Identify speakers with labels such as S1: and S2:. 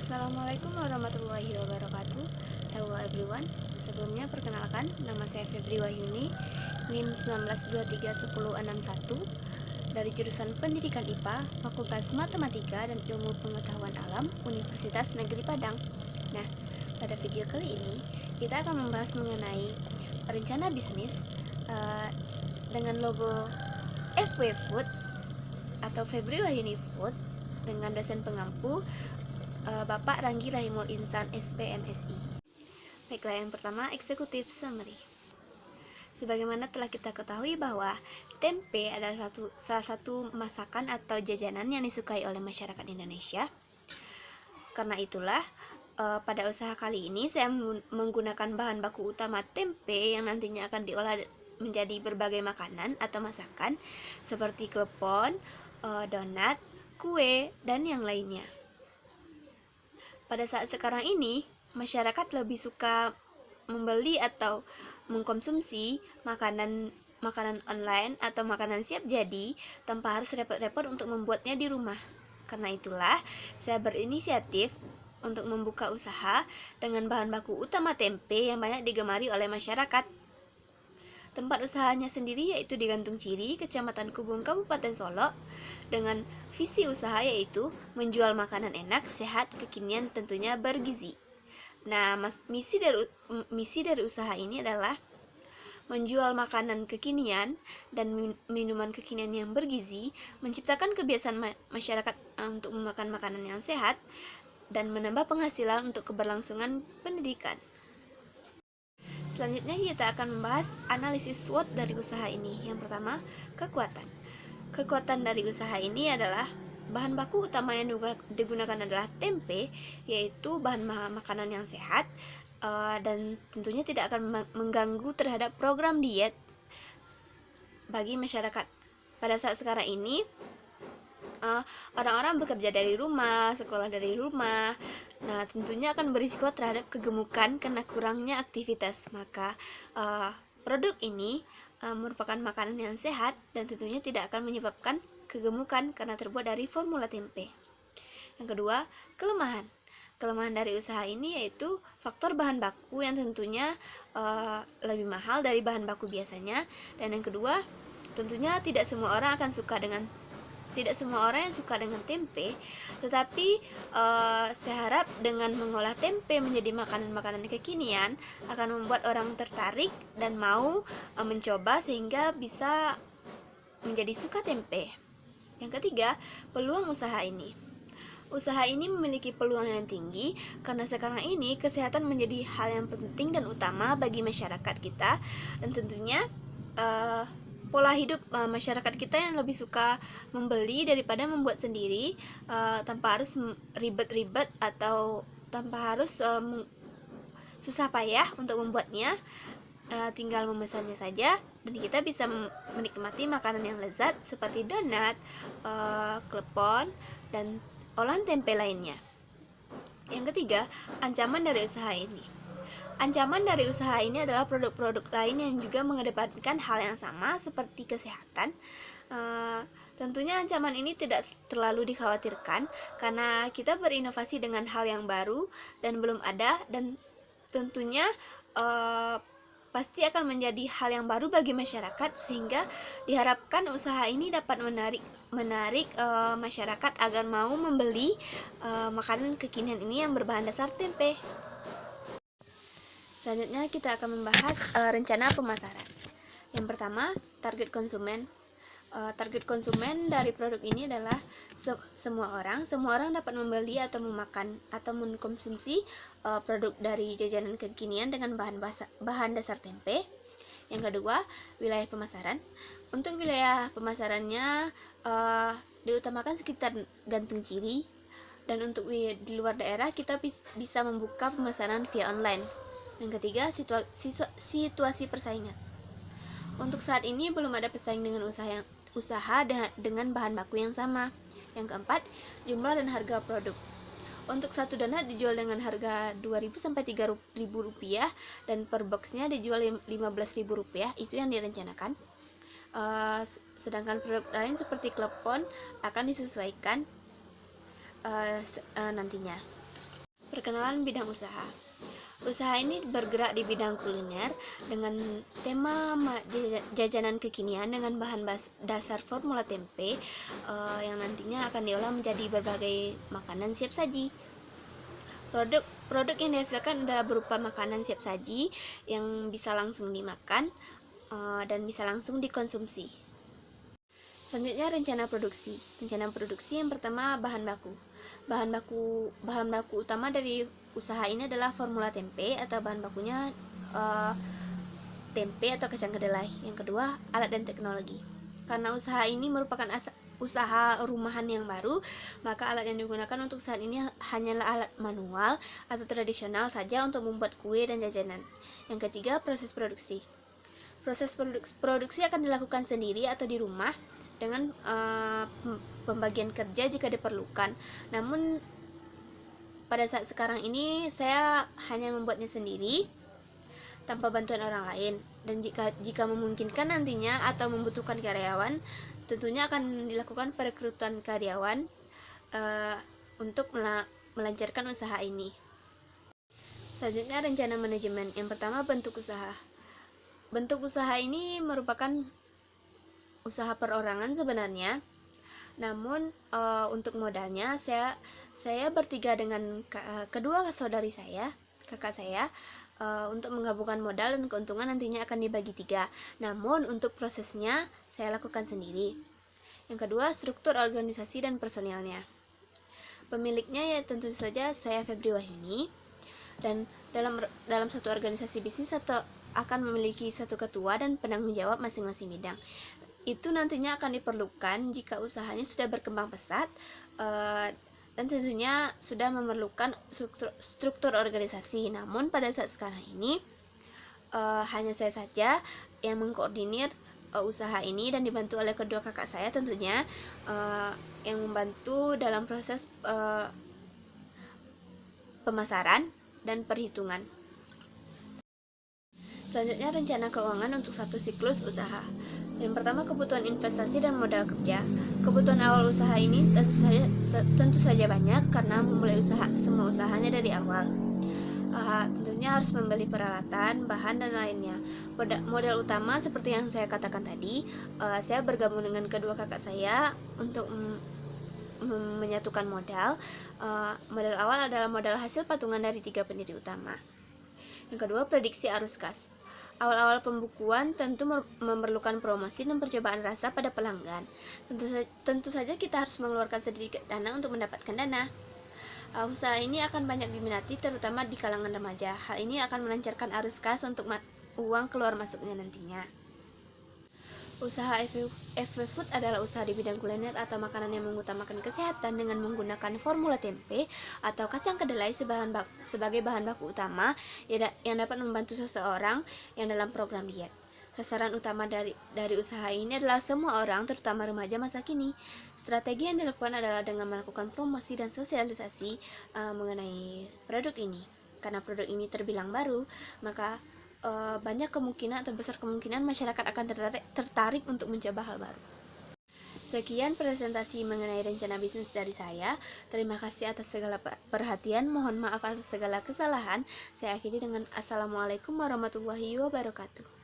S1: Assalamualaikum warahmatullahi wabarakatuh. Hello everyone. Sebelumnya perkenalkan, nama saya Febri Wahyuni, NIM 19231061 dari jurusan Pendidikan IPA, Fakultas Matematika dan Ilmu Pengetahuan Alam, Universitas Negeri Padang. Nah, pada video kali ini kita akan membahas mengenai rencana bisnis dengan logo FW Food atau Febri Wahyuni Food dengan dosen pengampu Bapak Ranggi Rahimul Insan SPMSI. Baiklah, yang pertama, Executive Summary. Sebagaimana telah kita ketahui bahwa tempe adalah salah satu masakan atau jajanan yang disukai oleh masyarakat Indonesia. Karena itulah, pada usaha kali ini saya menggunakan bahan baku utama tempe yang nantinya akan diolah menjadi berbagai makanan atau masakan seperti klepon, donat, kue, dan yang lainnya. Pada saat sekarang ini, masyarakat lebih suka membeli atau mengkonsumsi makanan online atau makanan siap jadi tanpa harus repot-repot untuk membuatnya di rumah. Karena itulah, saya berinisiatif untuk membuka usaha dengan bahan baku utama tempe yang banyak digemari oleh masyarakat. Tempat usahanya sendiri yaitu di Gantung Ciri, Kecamatan Kubung, Kabupaten Solok, dengan visi usaha yaitu menjual makanan enak, sehat, kekinian, tentunya bergizi. Nah, misi dari usaha ini adalah menjual makanan kekinian dan minuman kekinian yang bergizi, menciptakan kebiasaan masyarakat untuk memakan makanan yang sehat, dan menambah penghasilan untuk keberlangsungan pendidikan. Selanjutnya kita akan membahas analisis SWOT dari usaha ini. Yang pertama, kekuatan. Kekuatan dari usaha ini adalah bahan baku utama yang digunakan adalah tempe, yaitu bahan makanan yang sehat dan tentunya tidak akan mengganggu terhadap program diet bagi masyarakat. Pada saat sekarang ini, orang-orang bekerja dari rumah, sekolah dari rumah. Nah, tentunya akan berisiko terhadap kegemukan karena kurangnya aktivitas. Maka, produk ini merupakan makanan yang sehat dan tentunya tidak akan menyebabkan kegemukan karena terbuat dari formula tempe. Yang kedua, kelemahan. Kelemahan dari usaha ini yaitu faktor bahan baku yang tentunya lebih mahal dari bahan baku biasanya. Dan yang kedua, tentunya tidak semua orang yang suka dengan tempe, tetapi saya harap dengan mengolah tempe menjadi makanan-makanan kekinian akan membuat orang tertarik dan mau mencoba sehingga bisa menjadi suka tempe. Yang ketiga, peluang usaha ini. Usaha ini memiliki peluang yang tinggi karena sekarang ini kesehatan menjadi hal yang penting dan utama bagi masyarakat kita, dan tentunya pola hidup masyarakat kita yang lebih suka membeli daripada membuat sendiri tanpa harus ribet-ribet atau tanpa harus susah payah untuk membuatnya. Tinggal memesannya saja dan kita bisa menikmati makanan yang lezat seperti donat, klepon, dan olahan tempe lainnya. Yang ketiga, ancaman dari usaha ini. Ancaman dari usaha ini adalah produk-produk lain yang juga mengedepankan hal yang sama seperti kesehatan. Tentunya ancaman ini tidak terlalu dikhawatirkan karena kita berinovasi dengan hal yang baru dan belum ada, dan tentunya pasti akan menjadi hal yang baru bagi masyarakat, sehingga diharapkan usaha ini dapat menarik masyarakat agar mau membeli makanan kekinian ini yang berbahan dasar tempe. Selanjutnya kita akan membahas rencana pemasaran. Yang pertama, target konsumen. Target konsumen dari produk ini adalah semua orang dapat membeli atau memakan atau mengkonsumsi produk dari jajanan kekinian dengan bahan dasar tempe. Yang kedua, wilayah pemasaran. Untuk wilayah pemasarannya diutamakan sekitar Gantung Ciri, dan untuk di luar daerah kita bisa membuka pemasaran via online. Yang ketiga, situasi persaingan. Untuk saat ini belum ada pesaing dengan usaha dengan bahan baku yang sama. Yang keempat, jumlah dan harga produk. Untuk satu donat dijual dengan harga Rp2.000 sampai Rp3.000 dan per boxnya dijual Rp15.000. Itu yang direncanakan. Sedangkan produk lain seperti klepon akan disesuaikan nantinya. Perkenalan bidang usaha. Usaha ini bergerak di bidang kuliner dengan tema jajanan kekinian dengan bahan dasar formula tempe yang nantinya akan diolah menjadi berbagai makanan siap saji. Produk yang dihasilkan adalah berupa makanan siap saji yang bisa langsung dimakan dan bisa langsung dikonsumsi. Selanjutnya rencana produksi. Rencana produksi yang pertama bahan baku. Bahan baku utama dari usaha ini adalah formula tempe atau bahan bakunya tempe atau kacang kedelai. Yang kedua, alat dan teknologi. Karena usaha ini merupakan usaha rumahan yang baru, maka alat yang digunakan untuk saat ini hanyalah alat manual atau tradisional saja untuk membuat kue dan jajanan. Yang ketiga, proses produksi. Proses produksi akan dilakukan sendiri atau di rumah dengan pembagian kerja jika diperlukan. Namun pada saat sekarang ini saya hanya membuatnya sendiri tanpa bantuan orang lain, dan jika memungkinkan nantinya atau membutuhkan karyawan, tentunya akan dilakukan perekrutan karyawan untuk melancarkan usaha ini. Selanjutnya rencana manajemen. Yang pertama, bentuk usaha. Bentuk usaha ini merupakan usaha perorangan sebenarnya, namun untuk modalnya saya bertiga dengan kedua saudari saya, kakak saya, untuk menggabungkan modal dan keuntungan nantinya akan dibagi 3. Namun untuk prosesnya saya lakukan sendiri. Yang kedua, struktur organisasi dan personilnya. Pemiliknya ya tentu saja saya, Febri Wahyuni, dan dalam satu organisasi bisnis akan memiliki satu ketua dan penanggung jawab masing-masing bidang. Itu nantinya akan diperlukan jika usahanya sudah berkembang pesat dan tentunya sudah memerlukan struktur organisasi. Namun pada saat sekarang ini hanya saya saja yang mengkoordinir usaha ini dan dibantu oleh kedua kakak saya tentunya yang membantu dalam proses pemasaran dan perhitungan. Selanjutnya rencana keuangan untuk satu siklus usaha. Yang pertama, kebutuhan investasi dan modal kerja. Kebutuhan awal usaha ini tentu saja banyak karena memulai semua usahanya dari awal. Tentunya harus membeli peralatan, bahan dan lainnya. Modal utama seperti yang saya katakan tadi, saya bergabung dengan kedua kakak saya untuk menyatukan modal. Modal awal adalah modal hasil patungan dari 3 pendiri utama. Yang kedua, prediksi arus kas. Awal-awal pembukuan tentu memerlukan promosi dan percobaan rasa pada pelanggan. Tentu saja kita harus mengeluarkan sedikit dana untuk mendapatkan dana. Usaha ini akan banyak diminati terutama di kalangan remaja. Hal ini akan melancarkan arus kas untuk uang keluar masuknya nantinya. Usaha FW Food adalah usaha di bidang kuliner atau makanan yang mengutamakan kesehatan dengan menggunakan formula tempe atau kacang kedelai sebagai bahan baku utama yang dapat membantu seseorang yang dalam program diet. Sasaran utama dari usaha ini adalah semua orang, terutama remaja masa kini. Strategi yang dilakukan adalah dengan melakukan promosi dan sosialisasi mengenai produk ini. Karena produk ini terbilang baru, maka banyak kemungkinan atau besar kemungkinan masyarakat akan tertarik untuk mencoba hal baru. Sekian presentasi mengenai rencana bisnis dari saya. Terima kasih atas segala perhatian. Mohon maaf atas segala kesalahan. Saya akhiri dengan Assalamualaikum warahmatullahi wabarakatuh.